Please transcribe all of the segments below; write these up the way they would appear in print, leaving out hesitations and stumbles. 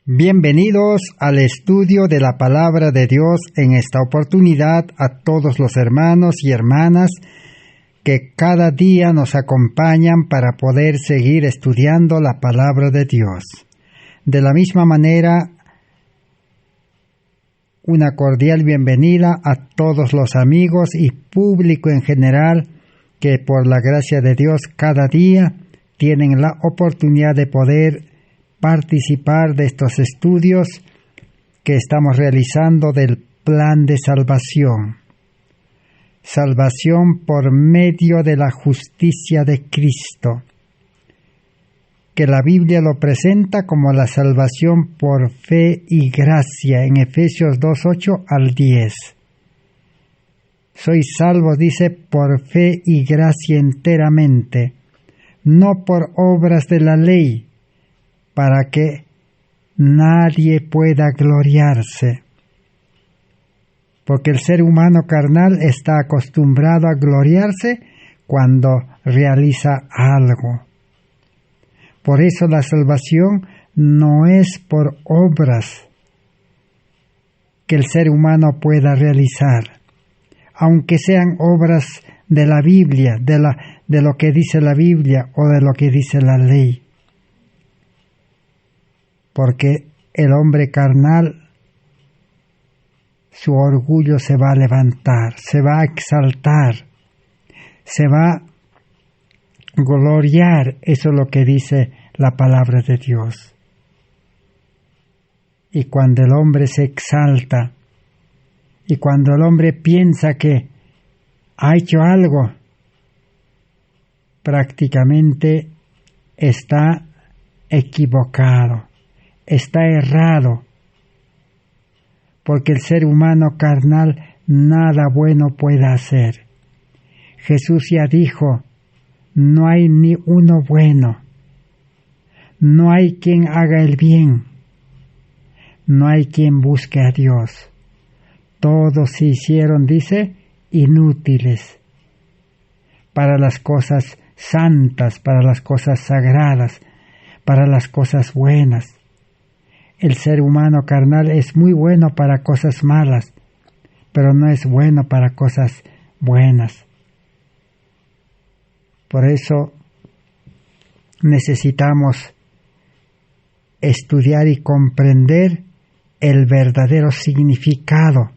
Bienvenidos al estudio de la Palabra de Dios en esta oportunidad a todos los hermanos y hermanas que cada día nos acompañan para poder seguir estudiando la Palabra de Dios. De la misma manera, una cordial bienvenida a todos los amigos y público en general que por la gracia de Dios cada día tienen la oportunidad de poder participar de estos estudios que estamos realizando del plan de salvación. Salvación por medio de la justicia de Cristo, que la Biblia lo presenta como la salvación por fe y gracia en Efesios 2:8 al 10. Sois salvos, dice, por fe y gracia enteramente, no por obras de la ley, para que nadie pueda gloriarse. Porque el ser humano carnal está acostumbrado a gloriarse cuando realiza algo. Por eso la salvación no es por obras que el ser humano pueda realizar, aunque sean obras de la Biblia, de lo que dice la Biblia o de lo que dice la ley. Porque el hombre carnal, su orgullo se va a levantar, se va a exaltar, se va a gloriar. Eso es lo que dice la palabra de Dios. Y cuando el hombre se exalta, y cuando el hombre piensa que ha hecho algo, prácticamente está equivocado. Está errado, porque el ser humano carnal nada bueno puede hacer. Jesús ya dijo, no hay ni uno bueno, no hay quien haga el bien, no hay quien busque a Dios. Todos se hicieron, dice, inútiles para las cosas santas, para las cosas sagradas, para las cosas buenas. El ser humano carnal es muy bueno para cosas malas, pero no es bueno para cosas buenas. Por eso necesitamos estudiar y comprender el verdadero significado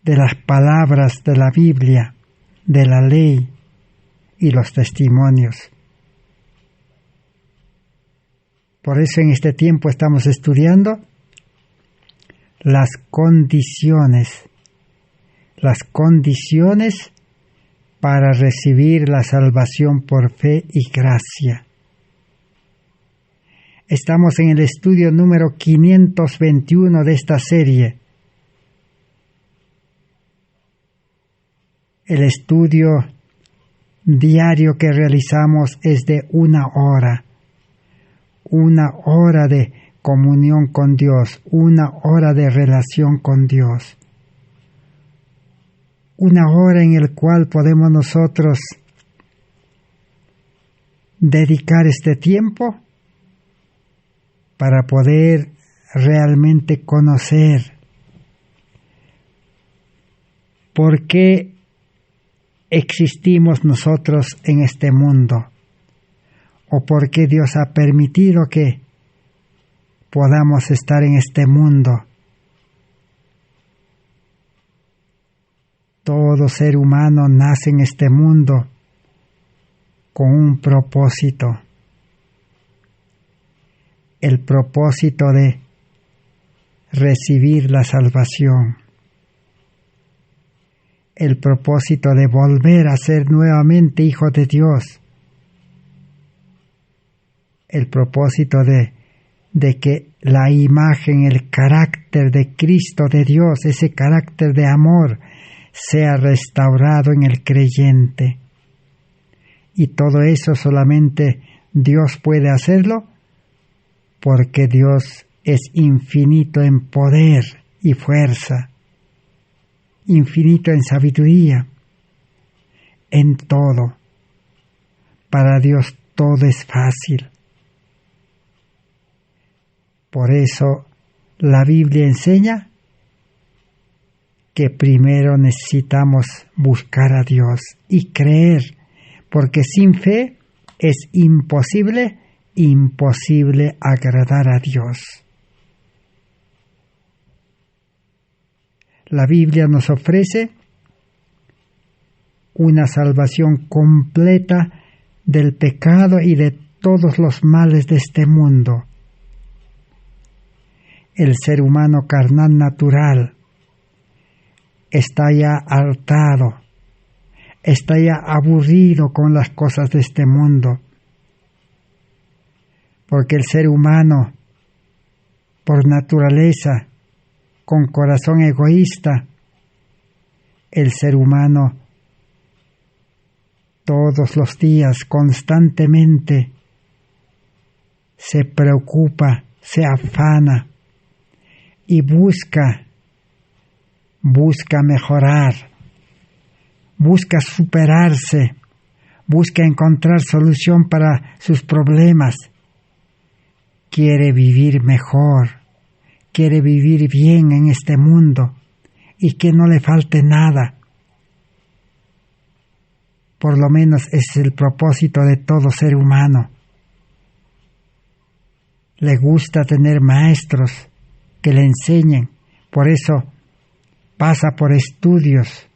de las palabras de la Biblia, de la ley y los testimonios. Por eso en este tiempo estamos estudiando las condiciones para recibir la salvación por fe y gracia. Estamos en el estudio número 521 de esta serie. El estudio diario que realizamos es de 1 hora. 1 hora de comunión con Dios, 1 hora de relación con Dios. 1 hora en el cual podemos nosotros dedicar este tiempo para poder realmente conocer por qué existimos nosotros en este mundo. O por qué Dios ha permitido que podamos estar en este mundo. Todo ser humano nace en este mundo con un propósito. El propósito de recibir la salvación. El propósito de volver a ser nuevamente hijo de Dios. El propósito de que la imagen, el carácter de Cristo de Dios, ese carácter de amor, sea restaurado en el creyente. Y todo eso solamente Dios puede hacerlo porque Dios es infinito en poder y fuerza, infinito en sabiduría, en todo. Para Dios todo es fácil. Por eso la Biblia enseña que primero necesitamos buscar a Dios y creer, porque sin fe es imposible agradar a Dios. La Biblia nos ofrece una salvación completa del pecado y de todos los males de este mundo. El ser humano carnal natural está ya hartado, está ya aburrido con las cosas de este mundo, porque el ser humano, por naturaleza, con corazón egoísta, el ser humano todos los días, constantemente, se preocupa, se afana y busca mejorar, busca superarse, busca encontrar solución para sus problemas. Quiere vivir mejor, quiere vivir bien en este mundo y que no le falte nada. Por lo menos es el propósito de todo ser humano. Le gusta tener maestros que le enseñen, por eso pasa por estudios.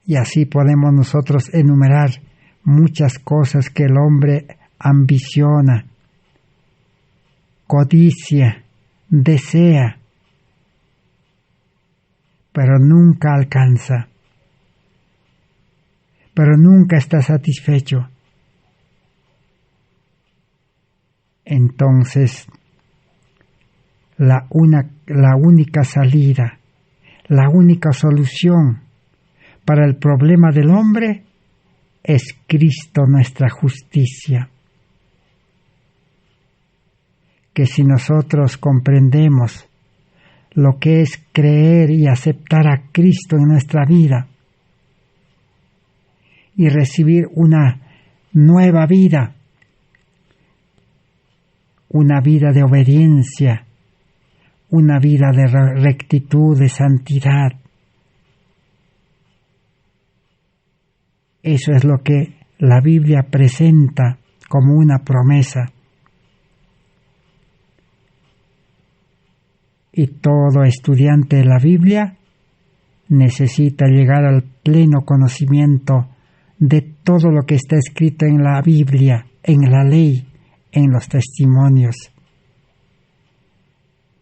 Y así podemos nosotros enumerar muchas cosas que el hombre ambiciona, codicia, desea, pero nunca alcanza, pero nunca está satisfecho. Entonces, la única salida, la única solución para el problema del hombre es Cristo, nuestra justicia. Que si nosotros comprendemos lo que es creer y aceptar a Cristo en nuestra vida y recibir una nueva vida, una vida de obediencia, una vida de rectitud, de santidad. Eso es lo que la Biblia presenta como una promesa. Y todo estudiante de la Biblia necesita llegar al pleno conocimiento de todo lo que está escrito en la Biblia, en la ley, en los testimonios,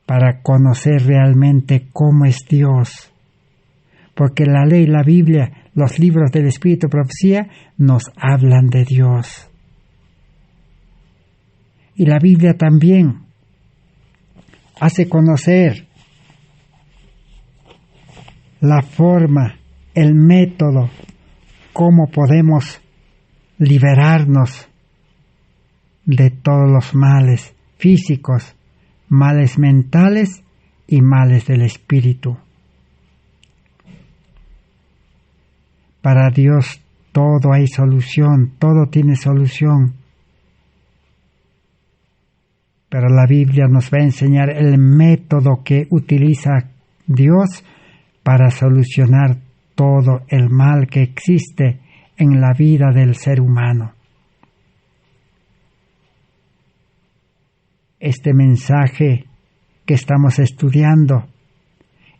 para conocer realmente cómo es Dios. Porque la ley, la Biblia, los libros del Espíritu, profecía, nos hablan de Dios. Y la Biblia también hace conocer la forma, el método, cómo podemos liberarnos de todos los males físicos, males mentales y males del espíritu. Para Dios todo hay solución, todo tiene solución. Pero la Biblia nos va a enseñar el método que utiliza Dios para solucionar todo el mal que existe en la vida del ser humano. Este mensaje que estamos estudiando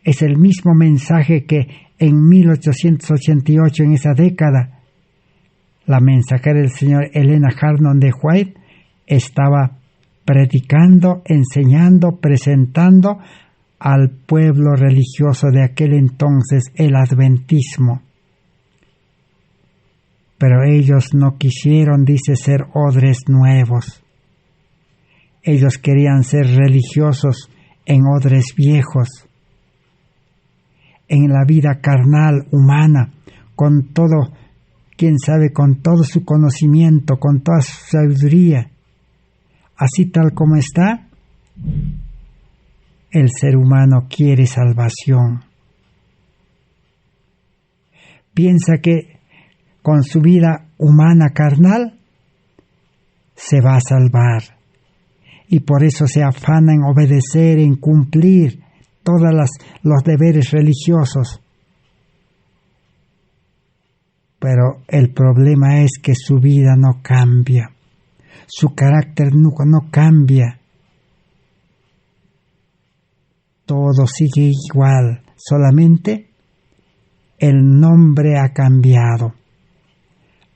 es el mismo mensaje que en 1888, en esa década, la mensajera del Señor Helena Hardon de White estaba predicando, enseñando, presentando al pueblo religioso de aquel entonces, el adventismo. Pero ellos no quisieron, dice, ser odres nuevos. Ellos querían ser religiosos en odres viejos, en la vida carnal, humana, con todo, quién sabe, con todo su conocimiento, con toda su sabiduría. Así tal como está, el ser humano quiere salvación. Piensa que con su vida humana carnal se va a salvar. y por eso se afana en obedecer, en cumplir todos los deberes religiosos. Pero el problema es que su vida no cambia, su carácter no cambia. Todo sigue igual, solamente el nombre ha cambiado.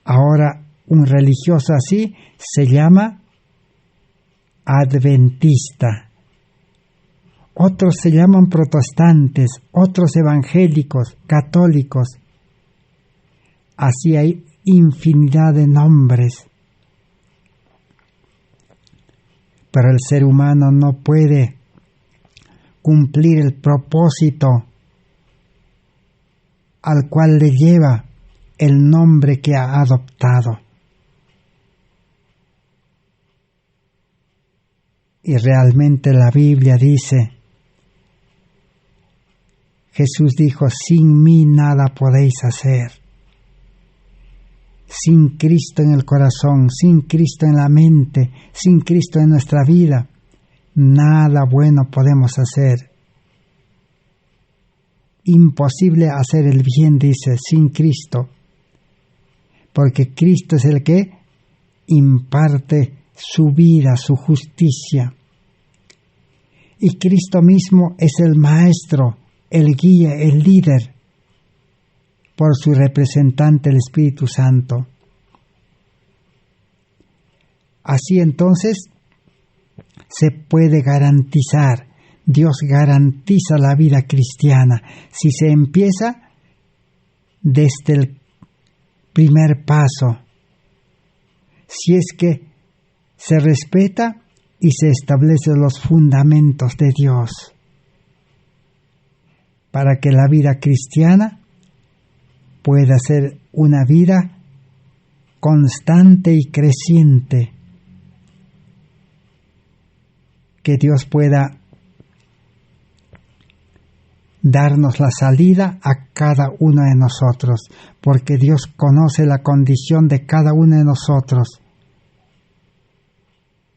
Ahora un religioso así se llama adventista. Otros se llaman protestantes, otros evangélicos, católicos. Así hay infinidad de nombres. Pero el ser humano no puede cumplir el propósito al cual le lleva el nombre que ha adoptado. Y realmente la Biblia dice, Jesús dijo, sin mí nada podéis hacer. Sin Cristo en el corazón, sin Cristo en la mente, sin Cristo en nuestra vida, nada bueno podemos hacer. Imposible hacer el bien, dice, sin Cristo, porque Cristo es el que imparte su vida, su justicia. Y Cristo mismo es el Maestro, el guía, el líder, por su representante, el Espíritu Santo. Así entonces se puede garantizar, Dios garantiza la vida cristiana si se empieza desde el primer paso, si es que se respeta y se establecen los fundamentos de Dios, para que la vida cristiana pueda ser una vida constante y creciente, que Dios pueda darnos la salida a cada uno de nosotros, porque Dios conoce la condición de cada uno de nosotros.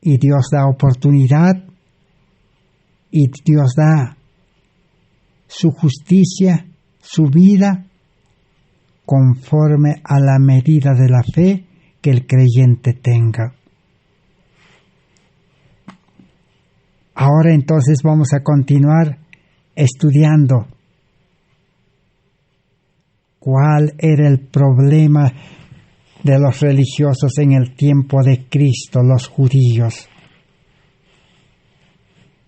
Y Dios da oportunidad, y Dios da su justicia, su vida, conforme a la medida de la fe que el creyente tenga. Ahora entonces vamos a continuar estudiando cuál era el problema de los religiosos en el tiempo de Cristo, los judíos.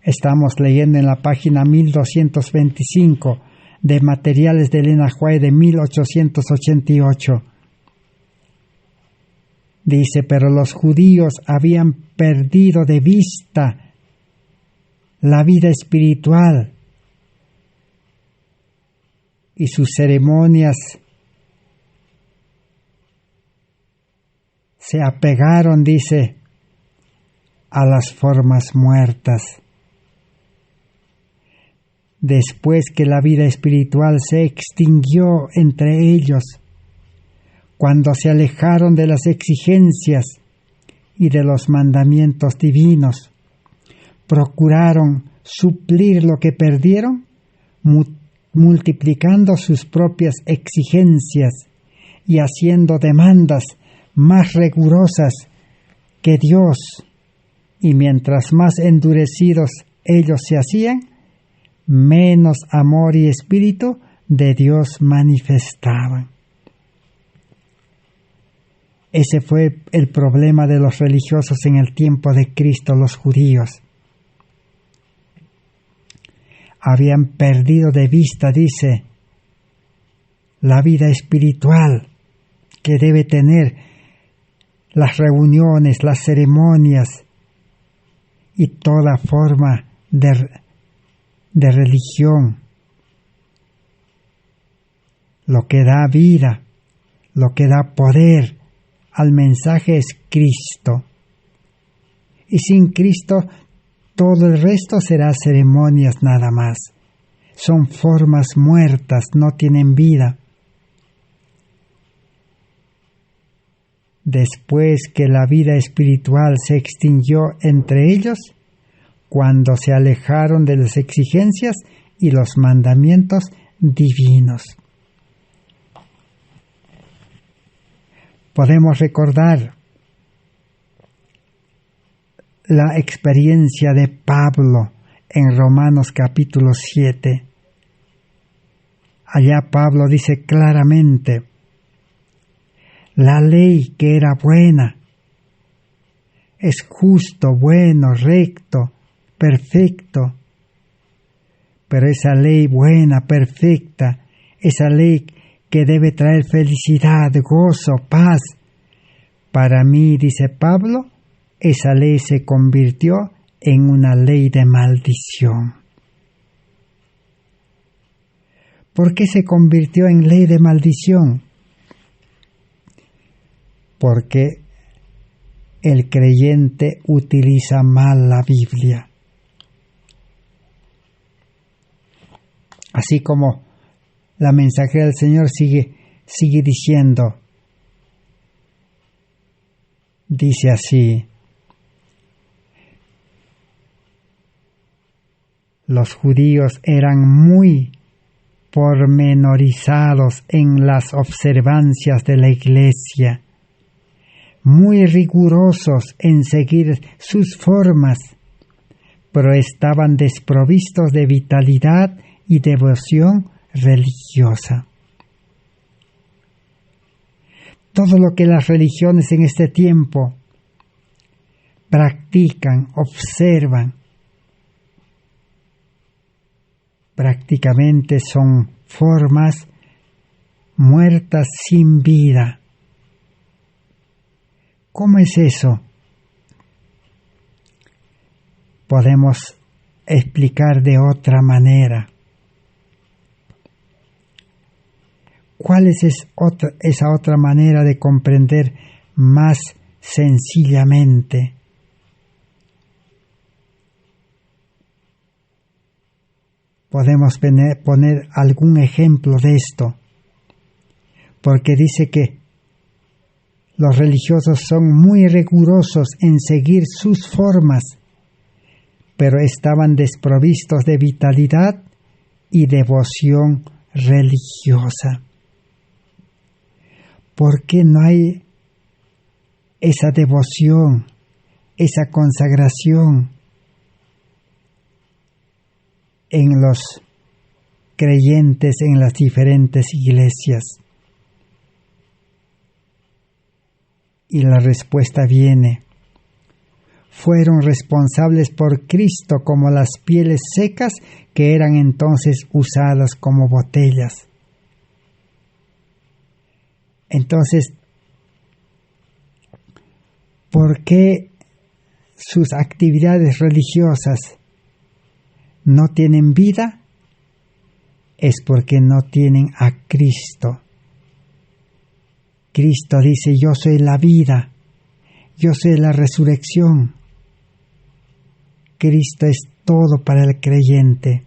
Estamos leyendo en la página 1225 de Materiales de Elena White de 1888. Dice, pero los judíos habían perdido de vista la vida espiritual y sus ceremonias se apegaron, dice, a las formas muertas. Después que la vida espiritual se extinguió entre ellos, cuando se alejaron de las exigencias y de los mandamientos divinos, procuraron suplir lo que perdieron, multiplicando sus propias exigencias y haciendo demandas más rigurosas que Dios, y mientras más endurecidos ellos se hacían, menos amor y espíritu de Dios manifestaban. Ese fue el problema de los religiosos en el tiempo de Cristo, los judíos. Habían perdido de vista, dice, la vida espiritual que debe tener las reuniones, las ceremonias y toda forma de religión. Lo que da vida, lo que da poder al mensaje es Cristo. Y sin Cristo, todo el resto será ceremonias nada más. Son formas muertas, no tienen vida. después que la vida espiritual se extinguió entre ellos, cuando se alejaron de las exigencias y los mandamientos divinos. Podemos recordar la experiencia de Pablo en Romanos capítulo 7. Allá Pablo dice claramente: la ley que era buena, es justo, bueno, recto, perfecto, pero esa ley buena, perfecta, esa ley que debe traer felicidad, gozo, paz, para mí, dice Pablo, esa ley se convirtió en una ley de maldición. ¿Por qué se convirtió en ley de maldición? Porque el creyente utiliza mal la Biblia. Así como la mensajera del Señor sigue diciendo, dice así: los judíos eran muy pormenorizados en las observancias de la Iglesia, muy rigurosos en seguir sus formas, pero estaban desprovistos de vitalidad y devoción religiosa. Todo lo que las religiones en este tiempo practican, observan, prácticamente son formas muertas sin vida. ¿Cómo es eso? Podemos explicar de otra manera. ¿Cuál es esa otra manera de comprender más sencillamente? Podemos poner algún ejemplo de esto, porque dice que los religiosos son muy rigurosos en seguir sus formas, pero estaban desprovistos de vitalidad y devoción religiosa. ¿Por qué no hay esa devoción, esa consagración en los creyentes en las diferentes iglesias? Y la respuesta viene: fueron responsables por Cristo como las pieles secas que eran entonces usadas como botellas. Entonces, ¿por qué sus actividades religiosas no tienen vida? Es porque no tienen a Cristo. Cristo dice: yo soy la vida, yo soy la resurrección. Cristo es todo para el creyente.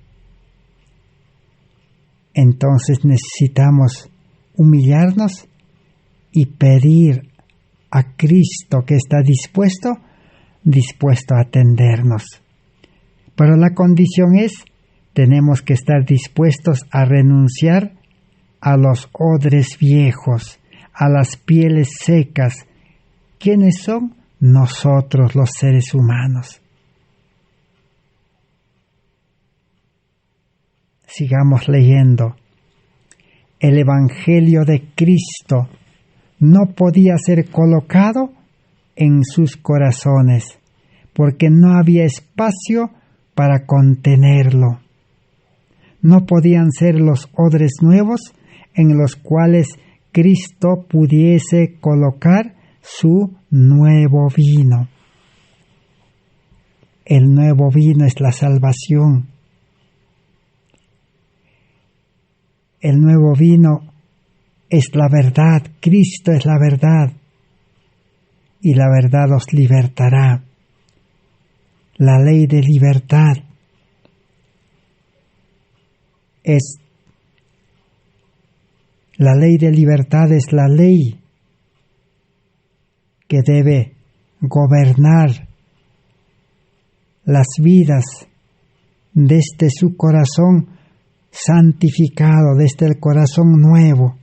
Entonces necesitamos humillarnos y pedir a Cristo, que está dispuesto a atendernos. Pero la condición es: tenemos que estar dispuestos a renunciar a los odres viejos, a las pieles secas. ¿Quiénes son? Nosotros, los seres humanos. Sigamos leyendo. El Evangelio de Cristo no podía ser colocado en sus corazones, porque no había espacio para contenerlo. No podían ser los odres nuevos en los cuales Cristo pudiese colocar su nuevo vino. El nuevo vino es la salvación. El nuevo vino es la verdad. Cristo es la verdad. Y la verdad os libertará. La ley de libertad la ley de libertad es la ley que debe gobernar las vidas desde su corazón santificado, desde el corazón nuevo,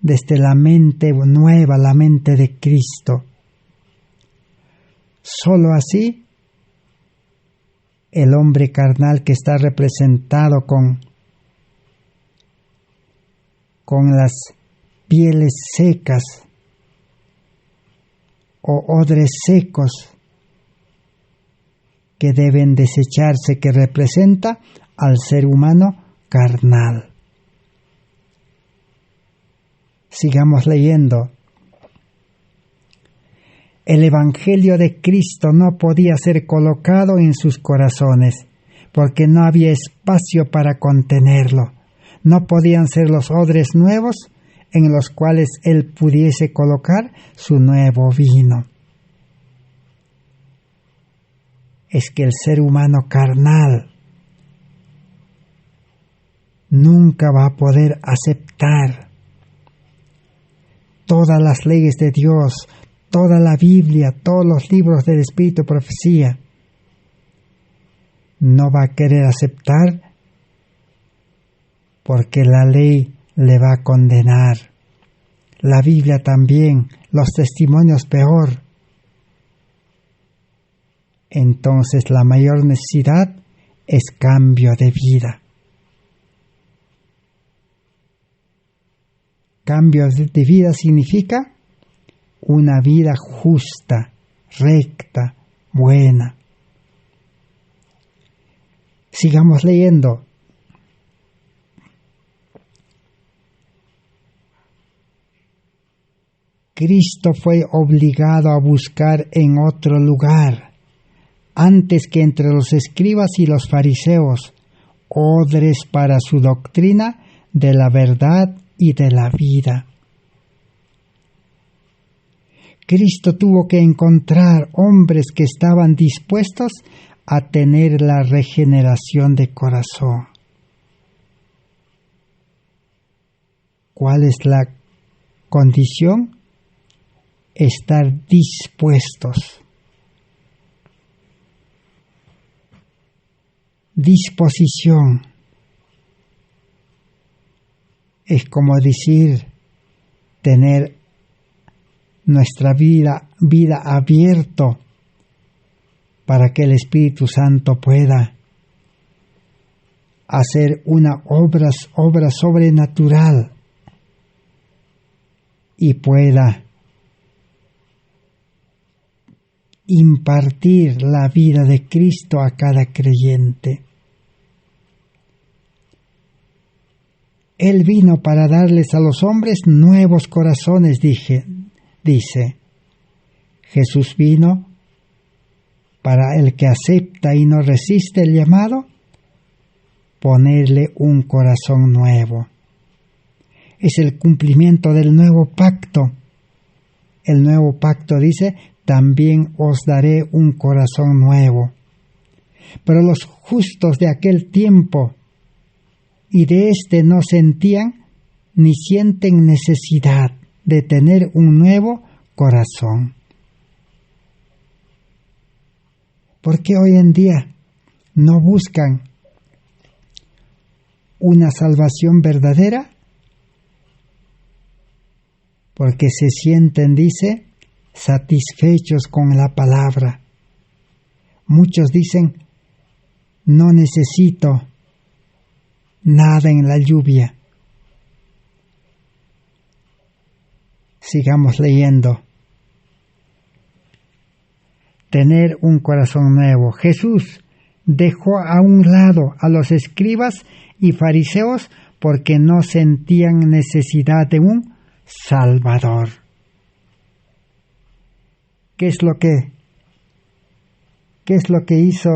desde la mente nueva, la mente de Cristo. Solo así el hombre carnal, que está representado con las pieles secas o odres secos que deben desecharse, que representa al ser humano carnal. Sigamos leyendo. El Evangelio de Cristo no podía ser colocado en sus corazones, porque no había espacio para contenerlo. No podían ser los odres nuevos en los cuales Él pudiese colocar su nuevo vino. Es que el ser humano carnal nunca va a poder aceptar todas las leyes de Dios, toda la Biblia, todos los libros del Espíritu de Profecía. No va a querer aceptar porque la ley le va a condenar. La Biblia también, los testimonios peor. Entonces la mayor necesidad es cambio de vida. Cambio de vida significa una vida justa, recta, buena. Sigamos leyendo. Cristo fue obligado a buscar en otro lugar, antes que entre los escribas y los fariseos, odres para su doctrina de la verdad y de la vida. Cristo tuvo que encontrar hombres que estaban dispuestos a tener la regeneración de corazón. ¿Cuál es la condición? Estar dispuestos. Disposición. Es como decir, tener nuestra vida abierto para que el Espíritu Santo pueda hacer una obra sobrenatural y pueda impartir la vida de Cristo a cada creyente. Él vino para darles a los hombres nuevos corazones, dice. Jesús vino para el que acepta y no resiste el llamado, ponerle un corazón nuevo. Es el cumplimiento del nuevo pacto. El nuevo pacto dice, también os daré un corazón nuevo. Pero los justos de aquel tiempo y de éste no sentían ni sienten necesidad de tener un nuevo corazón. ¿Por qué hoy en día no buscan una salvación verdadera? Porque se sienten, dice, satisfechos con la palabra. Muchos dicen, no necesito nada en la lluvia. Sigamos leyendo. Tener un corazón nuevo. Jesús dejó a un lado a los escribas y fariseos porque no sentían necesidad de un Salvador. ¿Qué es lo que hizo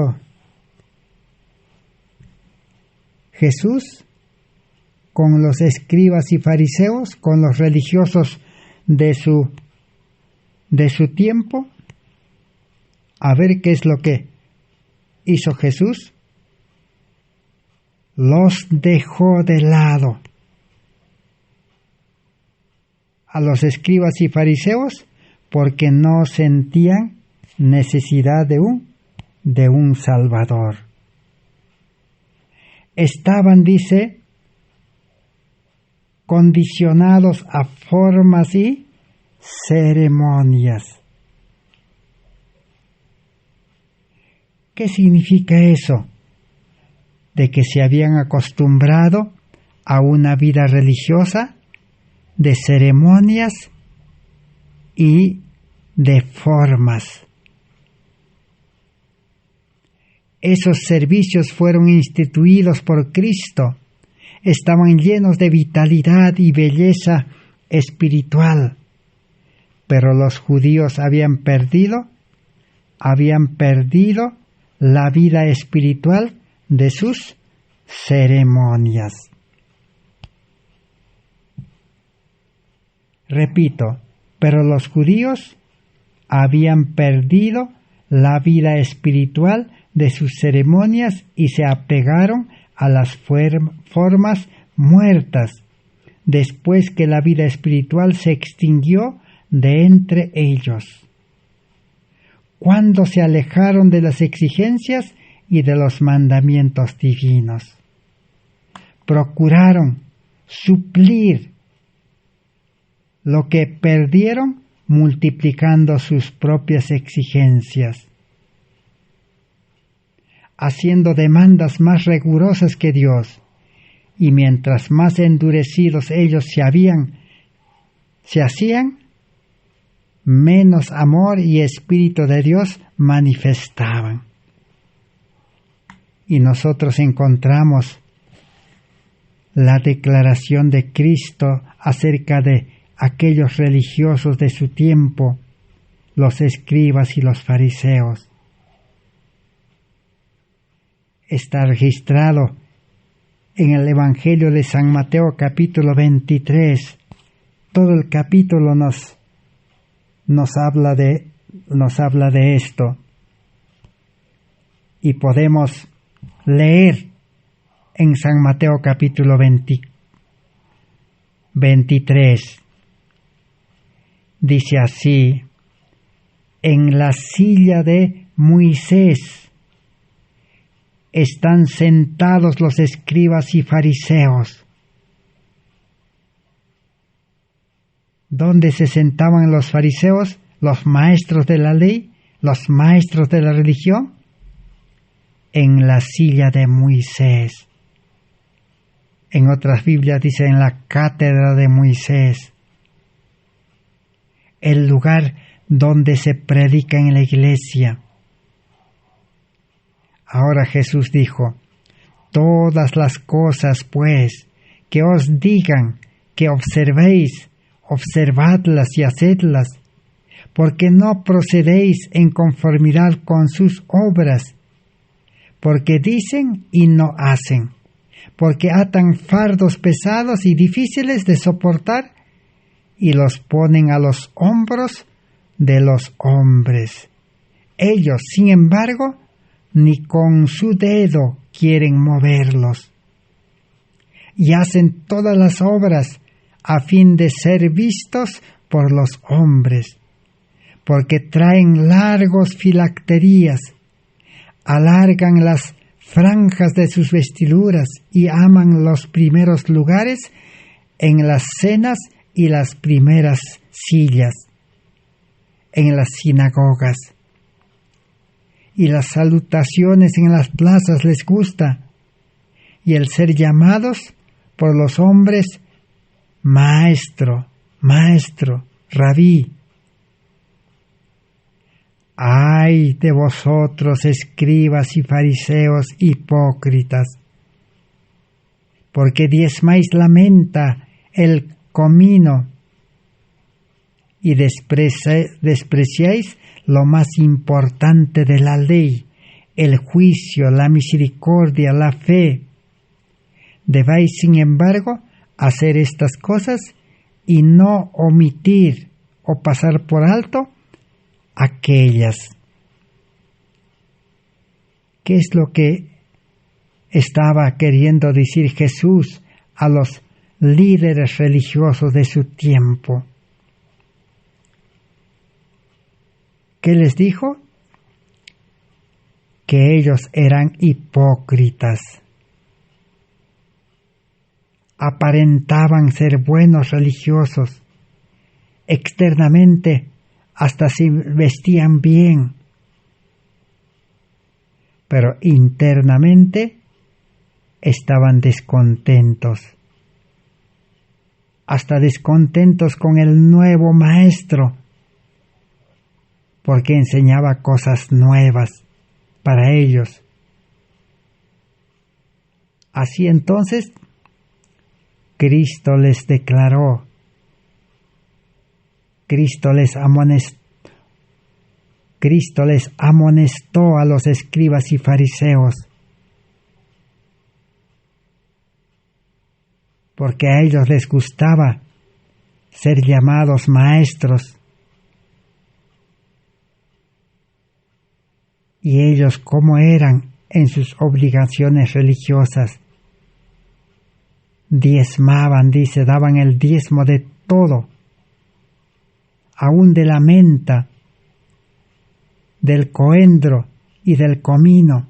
Jesús con los escribas y fariseos, con los religiosos de su tiempo? A ver qué es lo que hizo Jesús. Los dejó de lado. A los escribas y fariseos porque no sentían necesidad de un Salvador. Estaban, dice, condicionados a formas y ceremonias. ¿Qué significa eso? De que se habían acostumbrado a una vida religiosa de ceremonias y de formas. Esos servicios fueron instituidos por Cristo, estaban llenos de vitalidad y belleza espiritual, pero los judíos habían perdido la vida espiritual de sus ceremonias. Repito, pero los judíos habían perdido la vida espiritual de sus ceremonias y se apegaron a las formas muertas, después que la vida espiritual se extinguió de entre ellos. Cuando se alejaron de las exigencias y de los mandamientos divinos, procuraron suplir lo que perdieron multiplicando sus propias exigencias, haciendo demandas más rigurosas que Dios, y mientras más endurecidos ellos se hacían, menos amor y espíritu de Dios manifestaban. Y nosotros encontramos la declaración de Cristo acerca de aquellos religiosos de su tiempo, los escribas y los fariseos. Está registrado en el Evangelio de San Mateo capítulo 23. Todo el capítulo nos habla de esto. Y podemos leer en San Mateo capítulo 23. Dice así: en la silla de Moisés están sentados los escribas y fariseos. ¿Dónde se sentaban los fariseos, los maestros de la ley, los maestros de la religión? En la silla de Moisés. En otras Biblias dice en la cátedra de Moisés. El lugar donde se predica en la iglesia. Ahora Jesús dijo: todas las cosas, pues, que os digan, que observéis, observadlas y hacedlas, porque no procedéis en conformidad con sus obras, porque dicen y no hacen, porque atan fardos pesados y difíciles de soportar, y los ponen a los hombros de los hombres. Ellos, sin embargo, ni con su dedo quieren moverlos. Y hacen todas las obras a fin de ser vistos por los hombres, porque traen largos filacterías, alargan las franjas de sus vestiduras y aman los primeros lugares en las cenas y las primeras sillas en las sinagogas. Y las salutaciones en las plazas les gusta, y el ser llamados por los hombres maestro, maestro, rabí. ¡Ay de vosotros, escribas y fariseos hipócritas! Porque diezmáis la menta, el comino, y despreciáis lo más importante de la ley, el juicio, la misericordia, la fe. Debéis, sin embargo, hacer estas cosas y no omitir o pasar por alto aquellas. ¿Qué es lo que estaba queriendo decir Jesús a los líderes religiosos de su tiempo? ¿Qué les dijo? Que ellos eran hipócritas. Aparentaban ser buenos religiosos. Externamente hasta se vestían bien. Pero internamente estaban descontentos. Hasta descontentos con el nuevo maestro, porque enseñaba cosas nuevas para ellos. Así entonces, Cristo les declaró, Cristo les amonestó a los escribas y fariseos, porque a ellos les gustaba ser llamados maestros. Y ellos, ¿cómo eran en sus obligaciones religiosas? Diezmaban, dice, daban el diezmo de todo, aún de la menta, del coendro y del comino,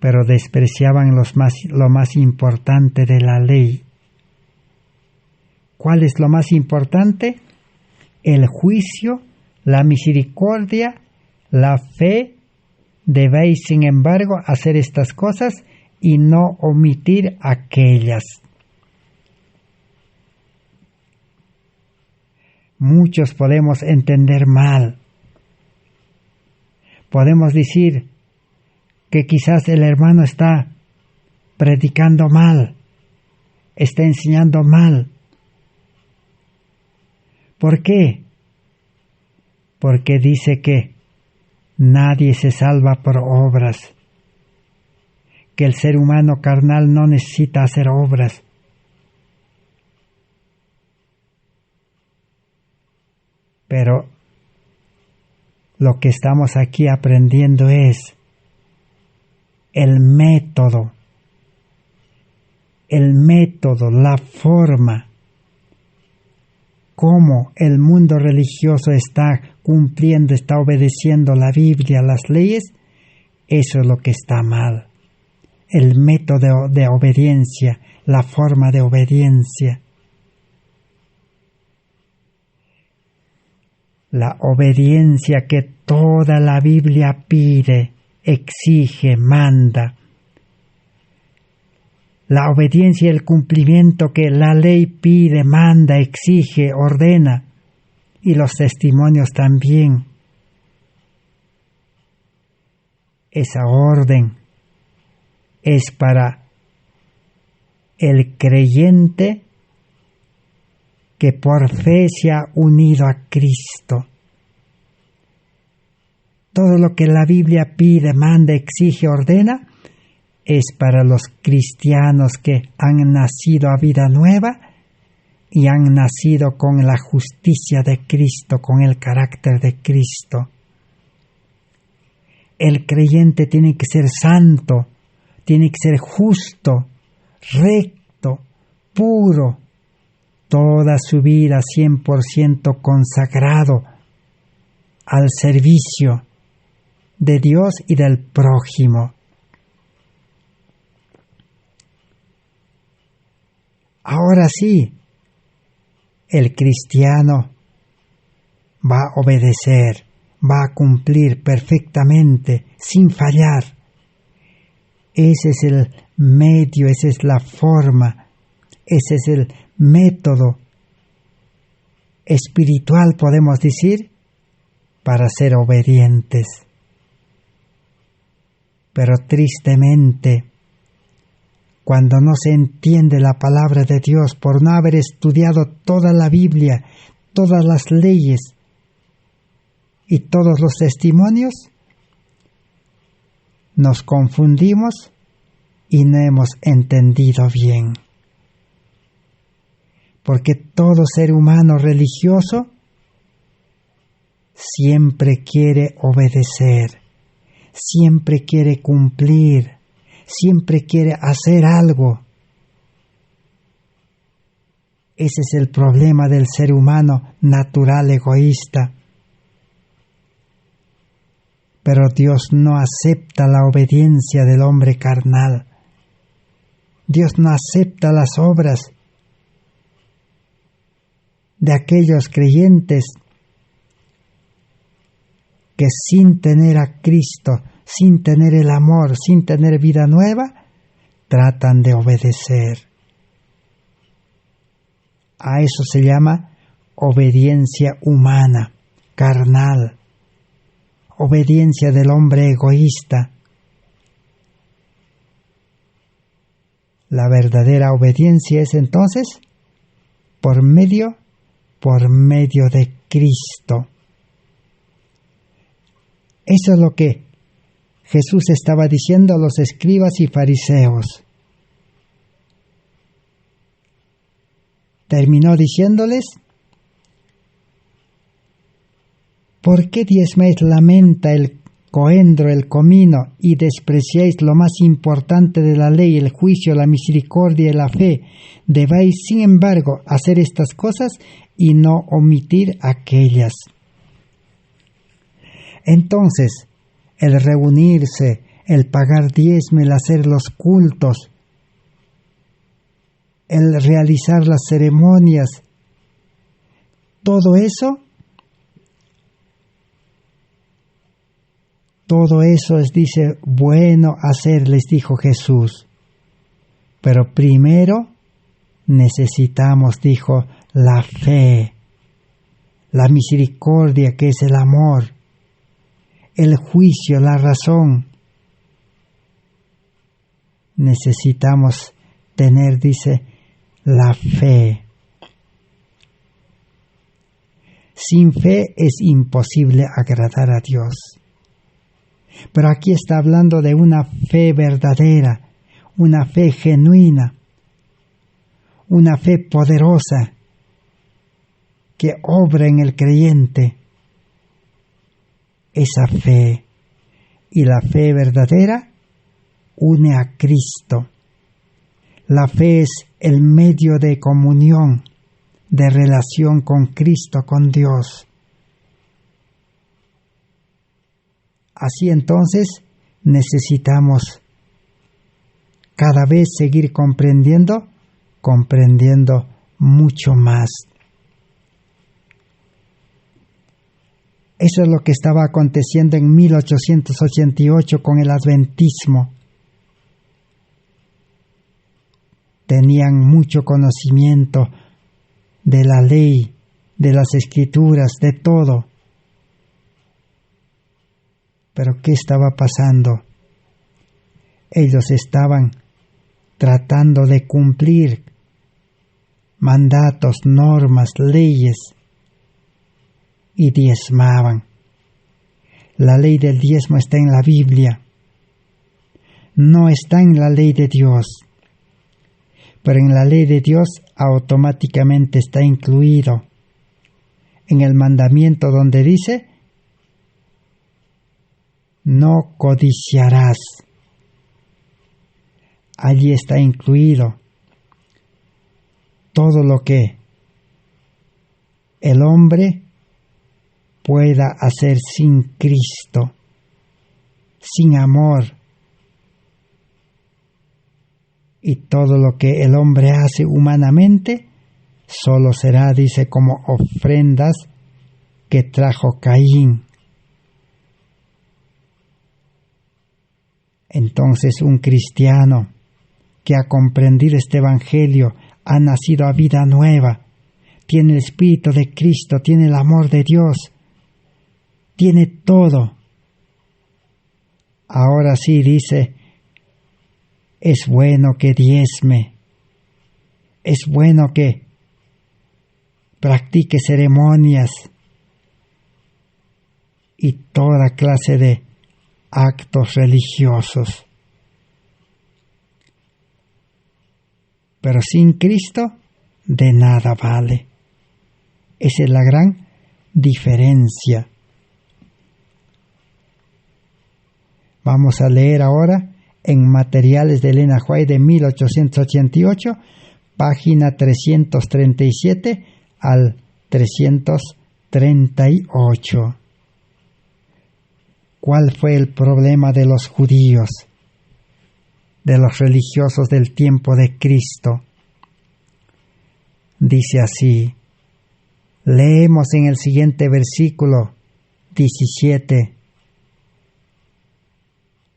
pero despreciaban lo más importante de la ley. ¿Cuál es lo más importante? El juicio, la misericordia, la fe. Debéis, sin embargo, hacer estas cosas y no omitir aquellas. Muchos podemos entender mal. Podemos decir que quizás el hermano está predicando mal, está enseñando mal. ¿Por qué? Porque dice que nadie se salva por obras, que el ser humano carnal no necesita hacer obras. Pero lo que estamos aquí aprendiendo es el método, la forma, cómo el mundo religioso está cumpliendo, está obedeciendo la Biblia, las leyes. Eso es lo que está mal. El método de obediencia, la forma de obediencia. La obediencia que toda la Biblia pide, exige, manda. La obediencia y el cumplimiento que la ley pide, manda, exige, ordena. Y los testimonios también. Esa orden es para el creyente que por fe se ha unido a Cristo. Todo lo que la Biblia pide, manda, exige, ordena, es para los cristianos que han nacido a vida nueva y han nacido con la justicia de Cristo, con el carácter de Cristo. El creyente tiene que ser santo, tiene que ser justo, recto, puro, toda su vida 100% consagrado al servicio de Dios y del prójimo. Ahora sí, el cristiano va a obedecer, va a cumplir perfectamente, sin fallar. Ese es el medio, esa es la forma, ese es el método espiritual, podemos decir, para ser obedientes. Pero tristemente, cuando no se entiende la palabra de Dios por no haber estudiado toda la Biblia, todas las leyes y todos los testimonios, nos confundimos y no hemos entendido bien. Porque todo ser humano religioso siempre quiere obedecer, siempre quiere cumplir, siempre quiere hacer algo. Ese es el problema del ser humano natural egoísta. Pero Dios no acepta la obediencia del hombre carnal. Dios no acepta las obras de aquellos creyentes que sin tener a Cristo, sin tener el amor, sin tener vida nueva, tratan de obedecer. A eso se llama obediencia humana, carnal, obediencia del hombre egoísta. La verdadera obediencia es entonces por medio de Cristo. Eso es lo que Jesús estaba diciendo a los escribas y fariseos. Terminó diciéndoles: ¿por qué diezmáis la menta, el coendro, el comino, y despreciáis lo más importante de la ley, el juicio, la misericordia y la fe? Debéis, sin embargo, hacer estas cosas y no omitir aquellas. Entonces, el reunirse, el pagar diezmo, el hacer los cultos, el realizar las ceremonias, todo eso es, dice, bueno hacer, les dijo Jesús. Pero primero necesitamos, dijo, la fe, la misericordia, que es el amor, el juicio, la razón. Necesitamos tener, dice, la fe. Sin fe es imposible agradar a Dios. Pero aquí está hablando de una fe verdadera, una fe genuina, una fe poderosa que obra en el creyente. Esa fe y la fe verdadera une a Cristo. La fe es el medio de comunión, de relación con Cristo, con Dios. Así entonces necesitamos cada vez seguir comprendiendo mucho más. Eso es lo que estaba aconteciendo en 1888 con el adventismo. Tenían mucho conocimiento de la ley, de las escrituras, de todo. Pero ¿qué estaba pasando? Ellos estaban tratando de cumplir mandatos, normas, leyes, y diezmaban. La ley del diezmo está en la Biblia, no está en la ley de Dios, pero en la ley de Dios automáticamente está incluido en el mandamiento donde dice: no codiciarás. Allí está incluido todo lo que el hombre pueda hacer sin Cristo, sin amor, y todo lo que el hombre hace humanamente solo será, dice, como ofrendas que trajo Caín. Entonces un cristiano que ha comprendido este evangelio, ha nacido a vida nueva, tiene el Espíritu de Cristo, tiene el amor de Dios, tiene todo. Ahora sí, dice, es bueno que diezme, es bueno que practique ceremonias y toda clase de actos religiosos. Pero sin Cristo de nada vale. Esa es la gran diferencia. Vamos a leer ahora en Materiales de Elena White de 1888, página 337 al 338. ¿Cuál fue el problema de los judíos, de los religiosos del tiempo de Cristo? Dice así, leemos en el siguiente versículo 17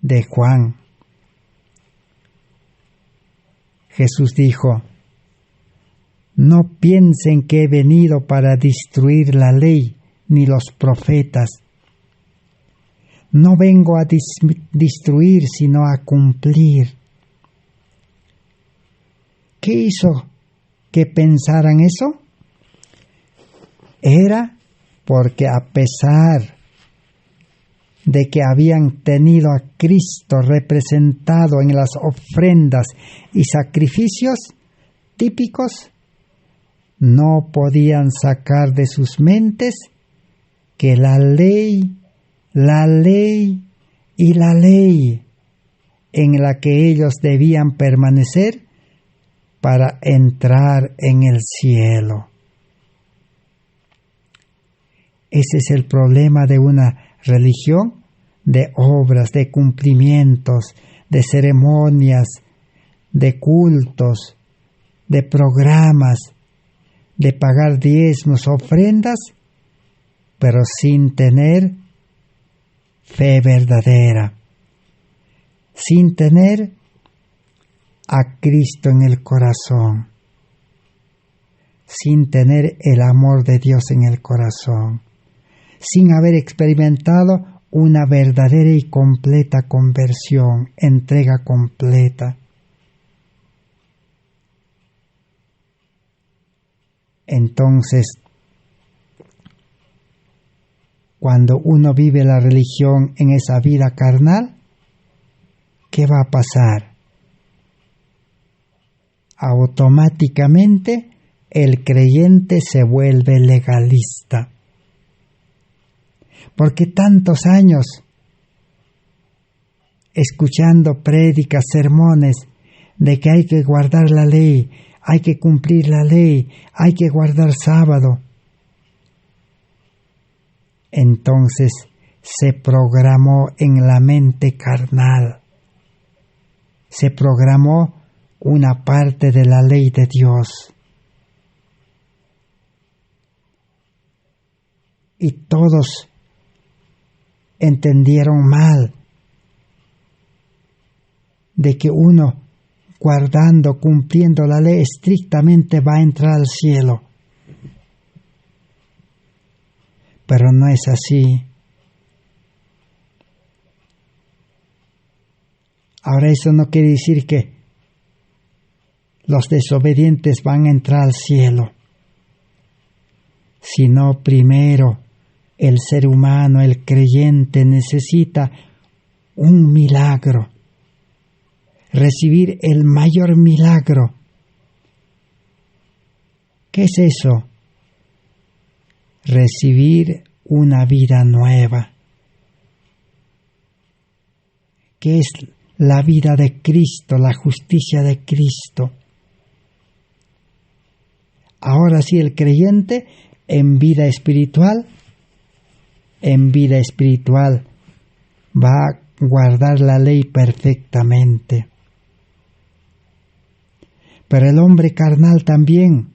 de Juan. Jesús dijo, no piensen que he venido para destruir la ley ni los profetas. No vengo a destruir, sino a cumplir. ¿Qué hizo que pensaran eso? Era porque a pesar de que habían tenido a Cristo representado en las ofrendas y sacrificios típicos, no podían sacar de sus mentes que la ley y la ley en la que ellos debían permanecer para entrar en el cielo. Ese es el problema de una religión de obras, de cumplimientos, de ceremonias, de cultos, de programas, de pagar diezmos, ofrendas, pero sin tener fe verdadera, sin tener a Cristo en el corazón, sin tener el amor de Dios en el corazón, sin haber experimentado una verdadera y completa conversión, entrega completa. Entonces, cuando uno vive la religión en esa vida carnal, ¿qué va a pasar? Automáticamente el creyente se vuelve legalista. Porque tantos años escuchando prédicas, sermones de que hay que guardar la ley, hay que cumplir la ley, hay que guardar sábado. Entonces se programó en la mente carnal, se programó una parte de la ley de Dios. Y todos entendieron mal de que uno guardando, cumpliendo la ley estrictamente va a entrar al cielo. Pero no es así. Ahora eso no quiere decir que los desobedientes van a entrar al cielo, sino primero el ser humano, el creyente, necesita un milagro, recibir el mayor milagro. ¿Qué es eso? Recibir una vida nueva, que es la vida de Cristo, la justicia de Cristo. Ahora sí, el creyente en vida espiritual va a guardar la ley perfectamente. Pero el hombre carnal también,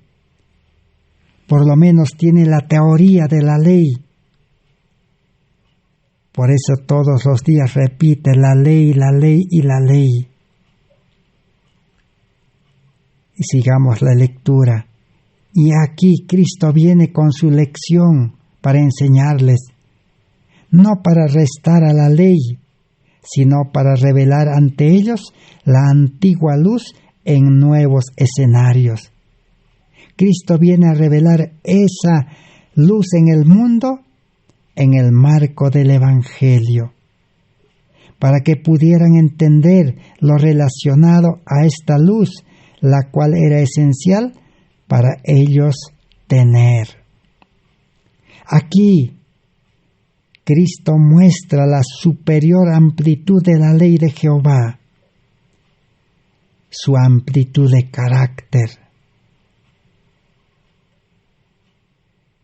por lo menos tiene la teoría de la ley. Por eso todos los días repite la ley y la ley. Y sigamos la lectura. Y aquí Cristo viene con su lección para enseñarles, no para restar a la ley, sino para revelar ante ellos la antigua luz en nuevos escenarios. Cristo viene a revelar esa luz en el mundo en el marco del Evangelio, para que pudieran entender lo relacionado a esta luz, la cual era esencial para ellos tener. Aquí Cristo muestra la superior amplitud de la ley de Jehová, su amplitud de carácter,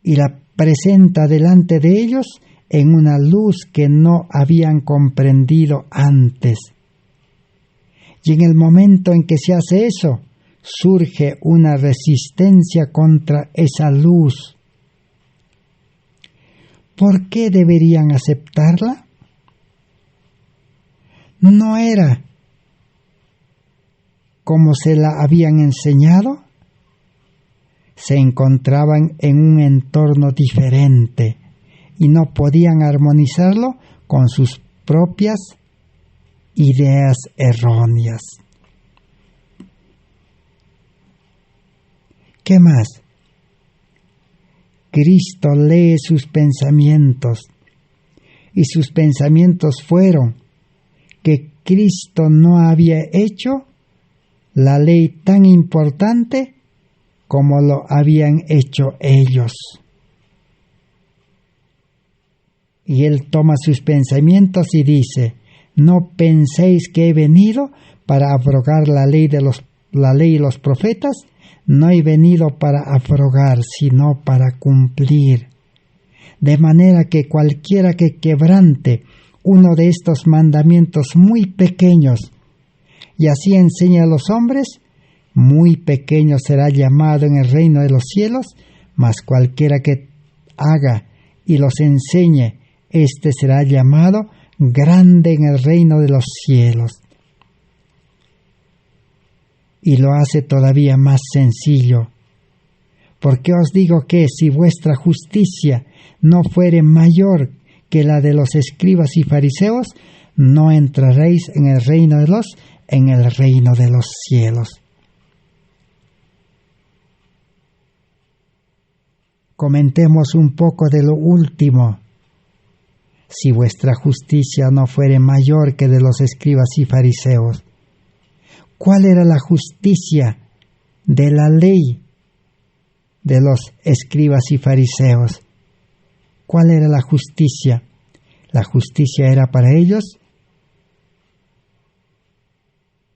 y la presenta delante de ellos en una luz que no habían comprendido antes. Y en el momento en que se hace eso, surge una resistencia contra esa luz. ¿Por qué deberían aceptarla? ¿No era como se la habían enseñado? Se encontraban en un entorno diferente y no podían armonizarlo con sus propias ideas erróneas. ¿Qué más? Cristo lee sus pensamientos y sus pensamientos fueron que Cristo no había hecho la ley tan importante como lo habían hecho ellos. Y él toma sus pensamientos y dice: no penséis que he venido para abrogar la ley y los profetas. No he venido para abrogar, sino para cumplir. De manera que cualquiera que quebrante uno de estos mandamientos muy pequeños y así enseña a los hombres, muy pequeño será llamado en el reino de los cielos, mas cualquiera que haga y los enseñe, éste será llamado grande en el reino de los cielos. Y lo hace todavía más sencillo. Porque os digo que si vuestra justicia no fuere mayor que la de los escribas y fariseos, no entraréis en el reino de los cielos. Comentemos un poco de lo último. Si vuestra justicia no fuere mayor que de los escribas y fariseos. ¿Cuál era la justicia de la ley de los escribas y fariseos? ¿Cuál era la justicia? La justicia era para ellos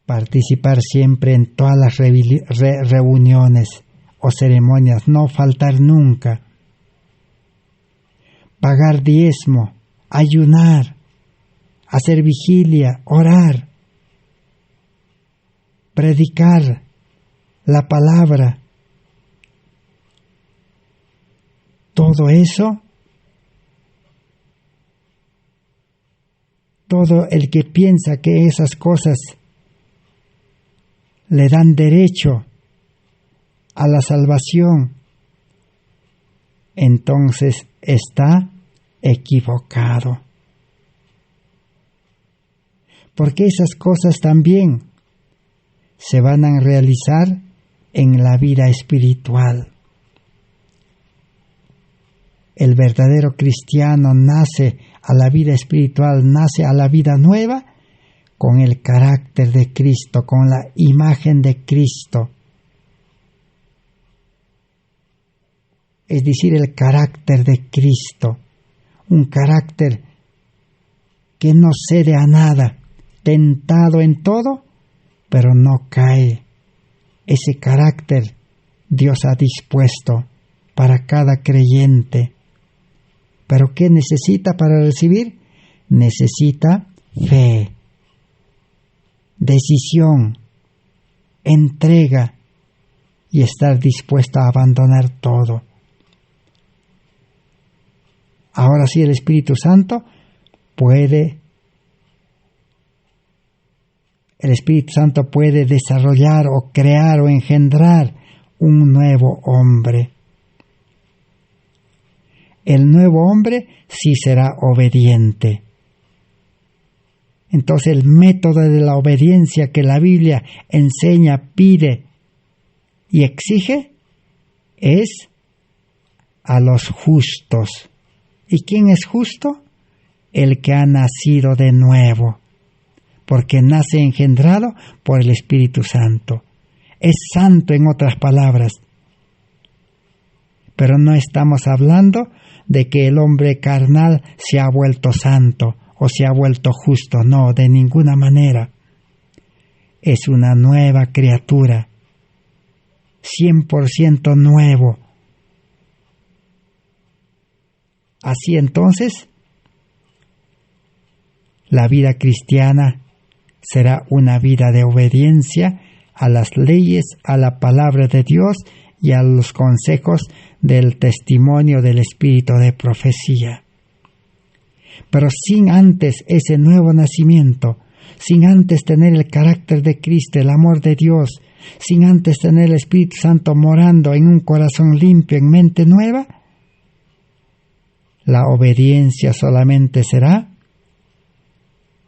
participar siempre en todas las reuniones o ceremonias, no faltar nunca, pagar diezmo, ayunar, hacer vigilia, orar, predicar la palabra. Todo eso, todo el que piensa que esas cosas le dan derecho a la salvación, entonces está equivocado. Porque esas cosas también se van a realizar en la vida espiritual. El verdadero cristiano nace a la vida espiritual, nace a la vida nueva con el carácter de Cristo, con la imagen de Cristo. Es decir, el carácter de Cristo, un carácter que no cede a nada, tentado en todo, pero no cae. Ese carácter Dios ha dispuesto para cada creyente. ¿Pero qué necesita para recibir? Necesita fe, decisión, entrega y estar dispuesto a abandonar todo. Ahora sí, el Espíritu Santo puede desarrollar o crear o engendrar un nuevo hombre. El nuevo hombre sí será obediente. Entonces el método de la obediencia que la Biblia enseña, pide y exige es a los justos. ¿Y quién es justo? El que ha nacido de nuevo, porque nace engendrado por el Espíritu Santo. Es santo, en otras palabras. Pero no estamos hablando de que el hombre carnal se ha vuelto santo o se ha vuelto justo. No, de ninguna manera. Es una nueva criatura, 100% nuevo. Así entonces, la vida cristiana será una vida de obediencia a las leyes, a la palabra de Dios y a los consejos del testimonio del espíritu de profecía. Pero sin antes ese nuevo nacimiento, sin antes tener el carácter de Cristo, el amor de Dios, sin antes tener el Espíritu Santo morando en un corazón limpio, en mente nueva, la obediencia solamente será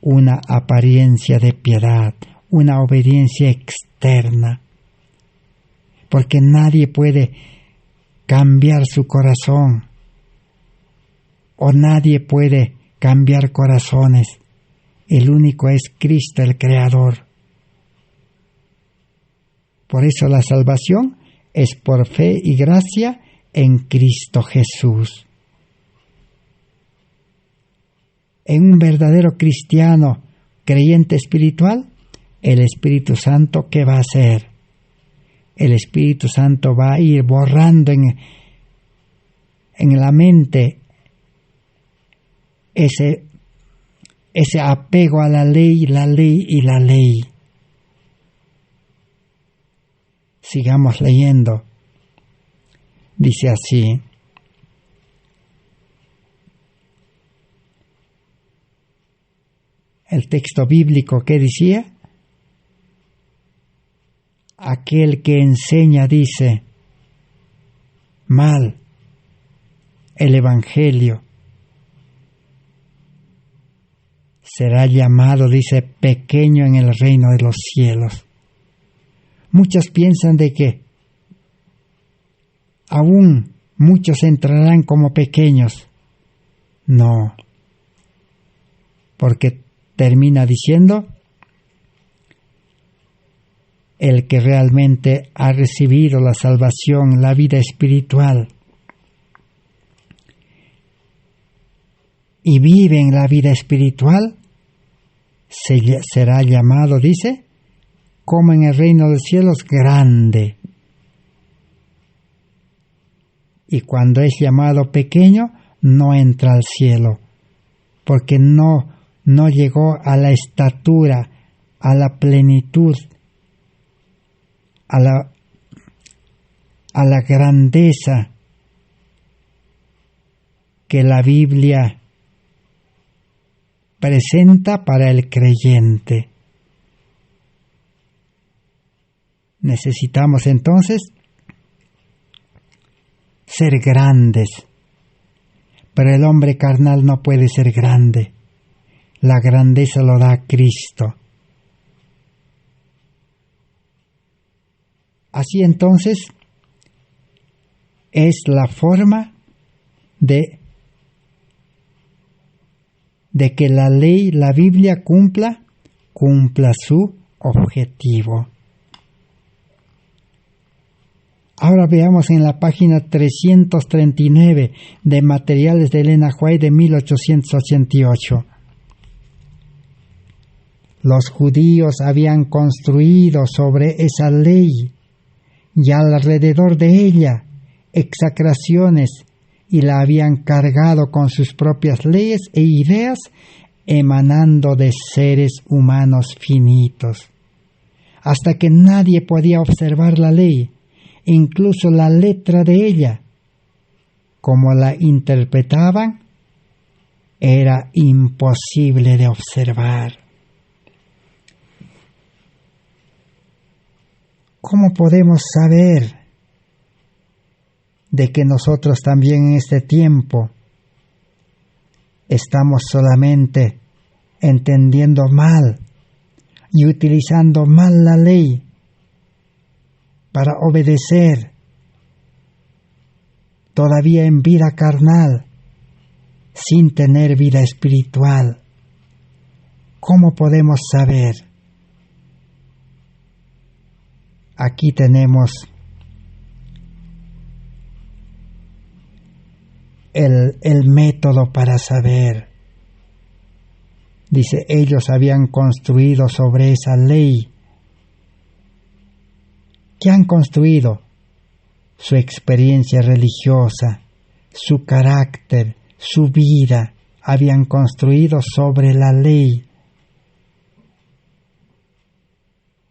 una apariencia de piedad, una obediencia externa, porque nadie puede cambiar su corazón o nadie puede cambiar corazones. El único es Cristo, el Creador. Por eso la salvación es por fe y gracia en Cristo Jesús. En un verdadero cristiano creyente espiritual, el Espíritu Santo, ¿qué va a hacer? El Espíritu Santo va a ir borrando en la mente ese apego a la ley y la ley. Sigamos leyendo. Dice así: el texto bíblico que decía, aquel que enseña, dice, mal el Evangelio, será llamado, dice, pequeño en el reino de los cielos. Muchos piensan de que aún muchos entrarán como pequeños. No, porque termina diciendo, el que realmente ha recibido la salvación, la vida espiritual, y vive en la vida espiritual, será llamado, dice, como en el reino de los cielos, grande. Y cuando es llamado pequeño, no entra al cielo, porque no llegó a la estatura, a la plenitud, a la grandeza que la Biblia presenta para el creyente. Necesitamos entonces ser grandes, pero el hombre carnal no puede ser grande. La grandeza lo da Cristo. Así entonces es la forma de que la ley, la Biblia cumpla su objetivo. Ahora veamos en la página 339 de Materiales de Elena White de 1888. Los judíos habían construido sobre esa ley y alrededor de ella execraciones y la habían cargado con sus propias leyes e ideas emanando de seres humanos finitos, hasta que nadie podía observar la ley, incluso la letra de ella. Como la interpretaban, era imposible de observar. ¿Cómo podemos saber de que nosotros también en este tiempo estamos solamente entendiendo mal y utilizando mal la ley para obedecer todavía en vida carnal sin tener vida espiritual? ¿Cómo podemos saber? Aquí tenemos el método para saber. Dice, ellos habían construido sobre esa ley. ¿Qué han construido? Su experiencia religiosa, su carácter, su vida habían construido sobre la ley.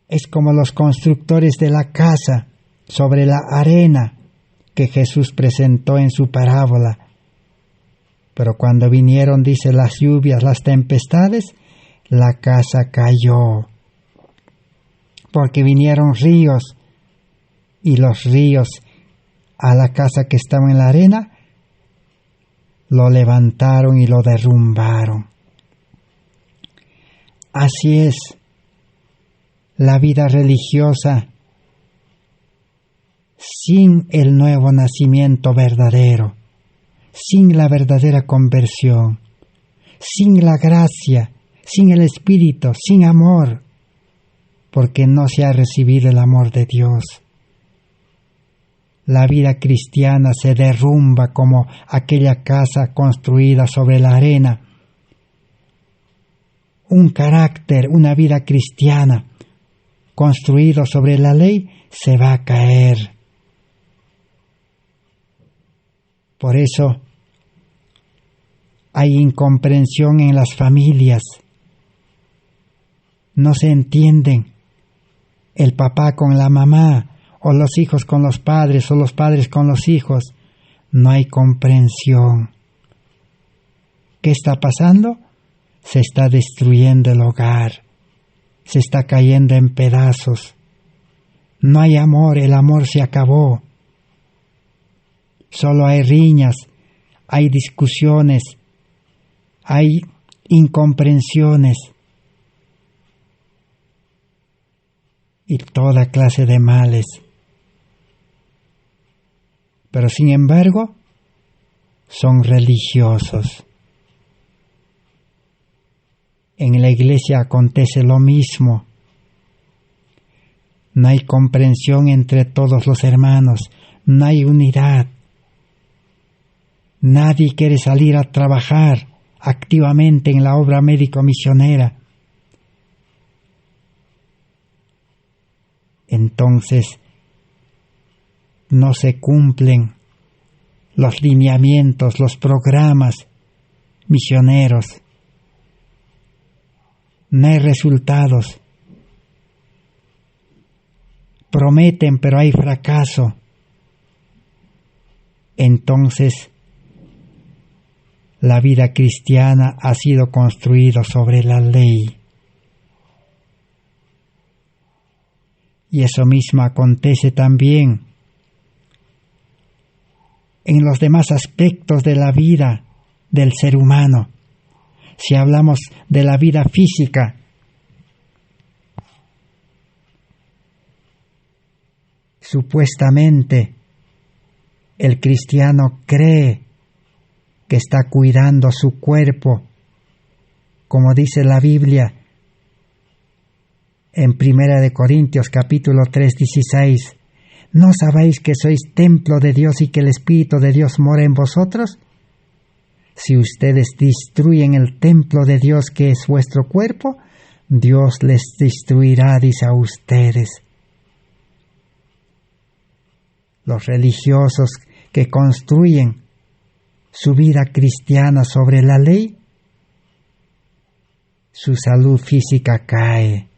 Es como los constructores de la casa sobre la arena que Jesús presentó en su parábola. Pero cuando vinieron, dice, las lluvias, las tempestades, la casa cayó. Porque vinieron ríos, y los ríos a la casa que estaba en la arena lo levantaron y lo derrumbaron. Así es la vida religiosa sin el nuevo nacimiento verdadero, sin la verdadera conversión, sin la gracia, sin el Espíritu, sin amor, porque no se ha recibido el amor de Dios. La vida cristiana se derrumba como aquella casa construida sobre la arena. Un carácter, una vida cristiana construido sobre la ley se va a caer. Por eso hay incomprensión en las familias. No se entienden el papá con la mamá, o los hijos con los padres, o los padres con los hijos. No hay comprensión. ¿Qué está pasando? Se está destruyendo el hogar. Se está cayendo en pedazos. No hay amor, el amor se acabó. Solo hay riñas, hay discusiones, hay incomprensiones y toda clase de males. Pero sin embargo, son religiosos. En la iglesia acontece lo mismo. No hay comprensión entre todos los hermanos, no hay unidad. Nadie quiere salir a trabajar activamente en la obra médico-misionera. Entonces, no se cumplen los lineamientos, los programas misioneros. No hay resultados. Prometen, pero hay fracaso. Entonces, la vida cristiana ha sido construida sobre la ley. Y eso mismo acontece también en los demás aspectos de la vida del ser humano. Si hablamos de la vida física, supuestamente el cristiano cree que está cuidando su cuerpo, como dice la Biblia en 1 Corintios capítulo 3, 16. ¿No sabéis que sois templo de Dios y que el Espíritu de Dios mora en vosotros? Si ustedes destruyen el templo de Dios que es vuestro cuerpo, Dios les destruirá, dice, a ustedes. Los religiosos que construyen su vida cristiana sobre la ley, su salud física cae,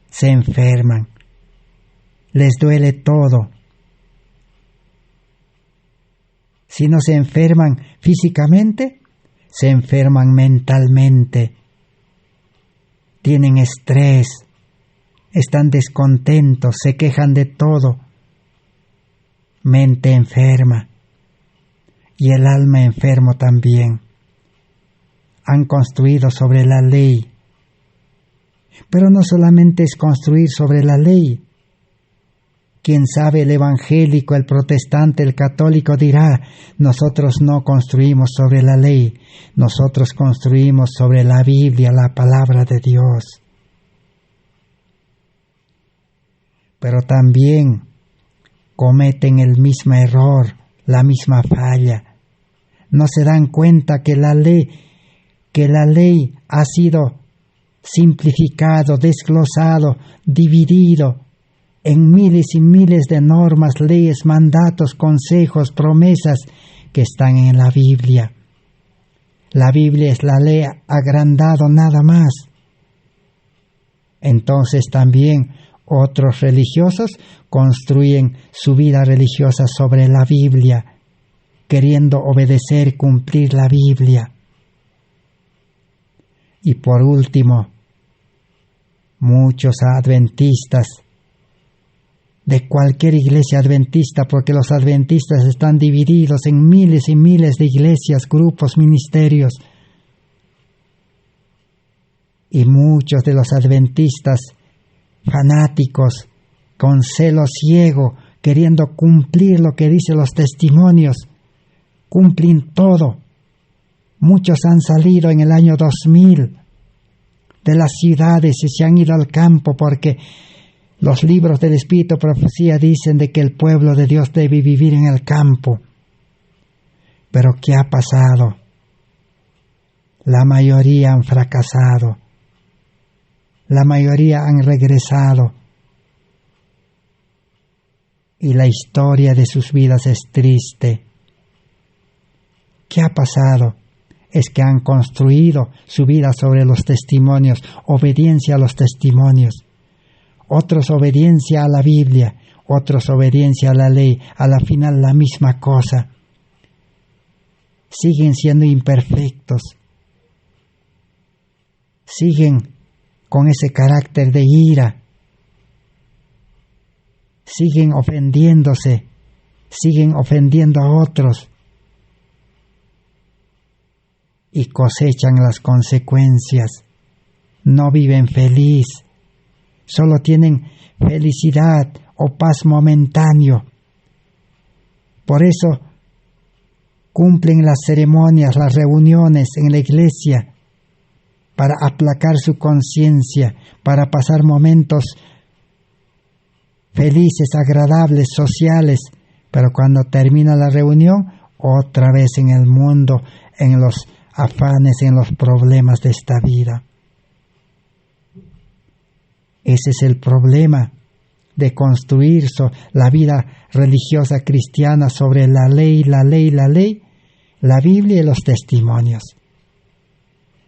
se enferman, les duele todo. Si no se enferman físicamente, se enferman mentalmente, tienen estrés, están descontentos, se quejan de todo, mente enferma y el alma enfermo también. Han construido sobre la ley. Pero no solamente es construir sobre la ley. Quién sabe, el evangélico, el protestante, el católico dirá, nosotros no construimos sobre la ley, nosotros construimos sobre la Biblia, la palabra de Dios. Pero también cometen el mismo error, la misma falla. No se dan cuenta que la ley ha sido simplificado, desglosado, dividido en miles y miles de normas, leyes, mandatos, consejos, promesas que están en la Biblia. La Biblia es la ley agrandado nada más. Entonces también otros religiosos construyen su vida religiosa sobre la Biblia, queriendo obedecer, cumplir la Biblia. Y por último, muchos adventistas, de cualquier iglesia adventista, porque los adventistas están divididos en miles y miles de iglesias, grupos, ministerios, y muchos de los adventistas fanáticos, con celo ciego, queriendo cumplir lo que dicen los testimonios, cumplen todo. Muchos han salido en el año 2000 de las ciudades y se han ido al campo porque los libros del Espíritu de Profecía dicen de que el pueblo de Dios debe vivir en el campo. Pero ¿qué ha pasado? La mayoría han fracasado. La mayoría han regresado. Y la historia de sus vidas es triste. ¿Qué ha pasado? Es que han construido su vida sobre los testimonios, obediencia a los testimonios. Otros obediencia a la Biblia, otros obediencia a la ley, a la final la misma cosa. Siguen siendo imperfectos. Siguen con ese carácter de ira. Siguen ofendiéndose, siguen ofendiendo a otros. Y cosechan las consecuencias. No viven feliz. Solo tienen felicidad o paz momentáneo. Por eso cumplen las ceremonias, las reuniones en la iglesia para aplacar su conciencia, para pasar momentos felices, agradables, sociales, pero cuando termina la reunión, otra vez en el mundo, en los afanes, en los problemas de esta vida. Ese es el problema de construir la vida religiosa cristiana sobre la ley, la Biblia y los testimonios.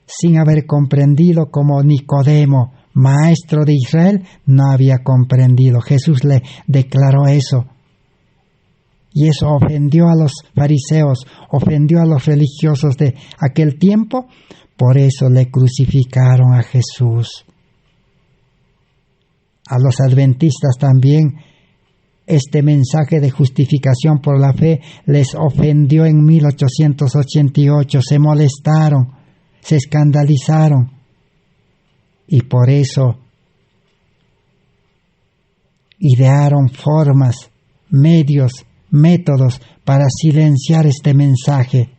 Sin haber comprendido como Nicodemo, maestro de Israel, no había comprendido. Jesús le declaró eso. Y eso ofendió a los fariseos, ofendió a los religiosos de aquel tiempo. Por eso le crucificaron a Jesús. A los adventistas también este mensaje de justificación por la fe les ofendió en 1888. Se molestaron, se escandalizaron. Y por eso idearon formas, medios, métodos para silenciar este mensaje.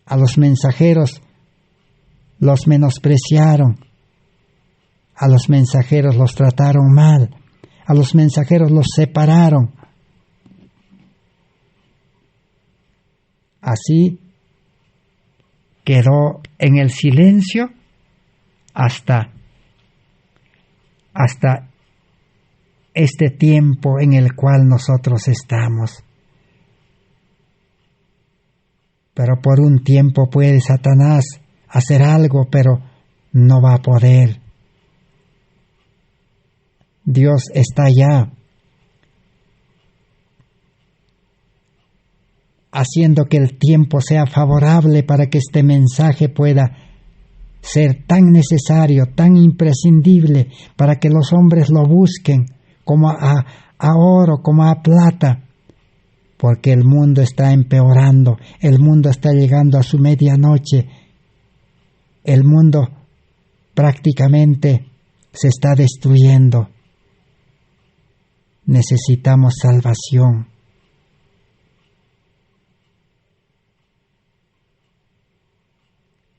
A los mensajeros los menospreciaron, a los mensajeros los trataron mal, a los mensajeros los separaron. Así quedó en el silencio hasta este tiempo en el cual nosotros estamos. Pero por un tiempo puede Satanás hacer algo, pero no va a poder. Dios está allá, haciendo que el tiempo sea favorable para que este mensaje pueda ser tan necesario, tan imprescindible, para que los hombres lo busquen como a oro, como a plata, porque el mundo está empeorando, el mundo está llegando a su medianoche, el mundo prácticamente se está destruyendo. Necesitamos salvación.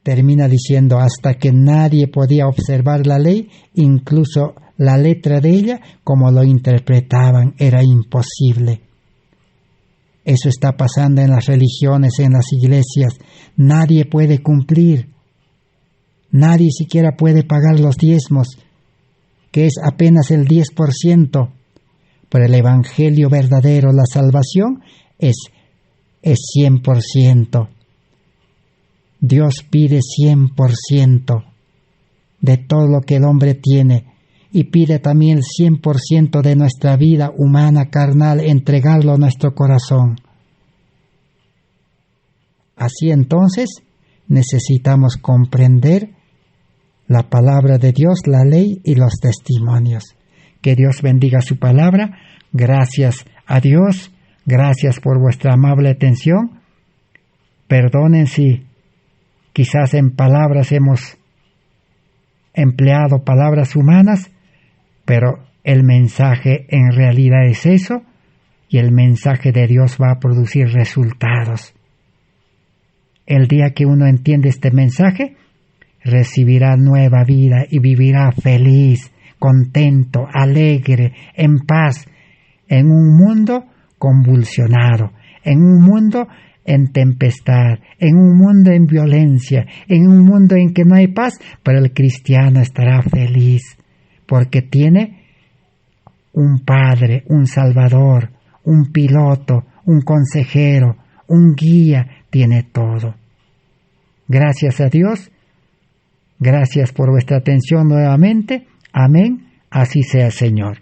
Termina diciendo, hasta que nadie podía observar la ley, incluso la letra de ella, como lo interpretaban, era imposible. Eso está pasando en las religiones, en las iglesias. Nadie puede cumplir. Nadie siquiera puede pagar los diezmos, que es apenas el 10%. Pero el evangelio verdadero, la salvación, es 100%. Dios pide 100% de todo lo que el hombre tiene y pide también el 100% de nuestra vida humana, carnal, entregarlo a nuestro corazón. Así entonces necesitamos comprender la palabra de Dios, la ley y los testimonios. Que Dios bendiga su palabra. Gracias a Dios. Gracias por vuestra amable atención. Perdonen si quizás en palabras hemos empleado palabras humanas, pero el mensaje en realidad es eso, y el mensaje de Dios va a producir resultados. El día que uno entiende este mensaje, recibirá nueva vida y vivirá feliz, contento, alegre, en paz, en un mundo convulsionado, en un mundo en tempestad, en un mundo en violencia, en un mundo en que no hay paz, pero el cristiano estará feliz, porque tiene un Padre, un Salvador, un piloto, un consejero, un guía, tiene todo. Gracias a Dios, gracias por vuestra atención nuevamente. Amén, así sea, Señor.